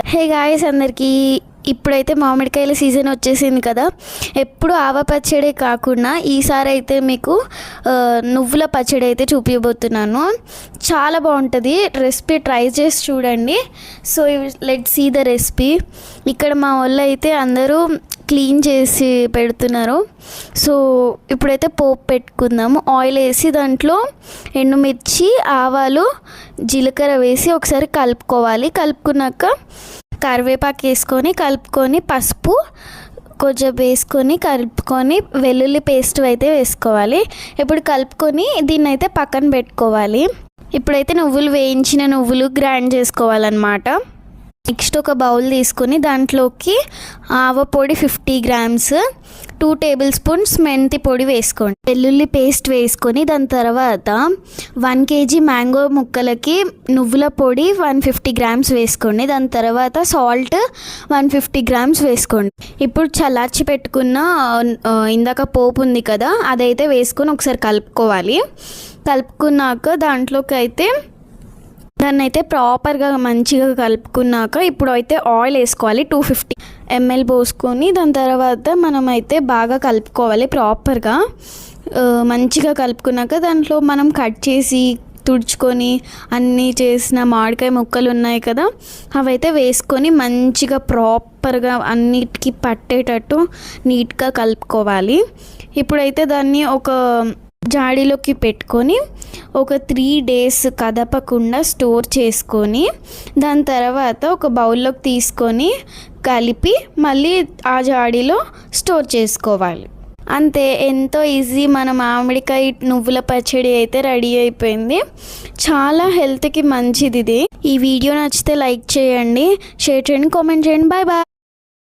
Hey guys అందరికీ ఇప్పుడైతే మామిడికాయల season వచ్చేసింది కదా. ఎప్పుడు ఆవ పచ్చడి కాకుండా ఈసారి అయితే మీకు నువ్వుల పచ్చడి అయితే చూపించబోతున్నాను. చాలా బాగుంటుంది. రెసిపీ ట్రై చేసి చూడండి. So let's see the recipe. ఇక్కడ మా వాళ్ళు అయితే అందరూ క్లీన్ చేసి పెడుతున్నారు. సో ఇప్పుడైతే పోపు పెట్టుకుందాము. ఆయిల్ వేసి దాంట్లో ఎండుమిర్చి, ఆవాలు, జీలకర్ర వేసి ఒకసారి కలుపుకోవాలి. కలుపుకున్నాక కరివేపాకు వేసుకొని కలుపుకొని పసుపు కొంచెం వేసుకొని కలుపుకొని వెల్లుల్లి పేస్ట్ అయితే వేసుకోవాలి. ఇప్పుడు కలుపుకొని దీన్ని అయితే పక్కన పెట్టుకోవాలి. ఇప్పుడైతే వేయించిన నువ్వులు గ్రైండ్ చేసుకోవాలన్నమాట. నెక్స్ట్ ఒక బౌల్ తీసుకొని దాంట్లోకి ఆవ పొడి 50 grams, 2 tablespoons మెంతి పొడి వేసుకోండి. వెల్లుల్లి పేస్ట్ వేసుకొని దాని తర్వాత 1 kg మ్యాంగో ముక్కలకి నువ్వుల పొడి 150 grams వేసుకోండి. దాని తర్వాత సాల్ట్ 150 grams వేసుకోండి. ఇప్పుడు చల్లార్చి పెట్టుకున్న ఇందాక పోపు ఉంది కదా, అదైతే వేసుకొని ఒకసారి కలుపుకోవాలి. కలుపుకున్నాక దాంట్లోకి అయితే దాన్ని అయితే ప్రాపర్గా మంచిగా కలుపుకున్నాక ఇప్పుడు అయితే ఆయిల్ వేసుకోవాలి. 250 ml పోసుకొని దాని తర్వాత మనమైతే బాగా కలుపుకోవాలి. ప్రాపర్గా మంచిగా కలుపుకున్నాక దాంట్లో మనం కట్ చేసి తుడుచుకొని అన్నీ చేసిన మామిడికాయ ముక్కలు ఉన్నాయి కదా, అవైతే వేసుకొని మంచిగా ప్రాపర్గా అన్నిటికీ పట్టేటట్టు నీట్గా కలుపుకోవాలి. ఇప్పుడైతే దాన్ని ఒక జాడీలోకి పెట్టుకొని ఒక 3 days కదపకుండా స్టోర్ చేసుకొని దాని తర్వాత ఒక బౌల్లోకి తీసుకొని కలిపి మళ్ళీ ఆ జాడీలో స్టోర్ చేసుకోవాలి. అంతే, ఎంతో ఈజీ. మన మామిడికాయ నువ్వుల పచ్చడి అయితే రెడీ అయిపోయింది. చాలా హెల్త్కి మంచిది ఇది. ఈ వీడియో నచ్చితే లైక్ చేయండి, షేర్ చేయండి, కామెంట్ చేయండి. Bye bye.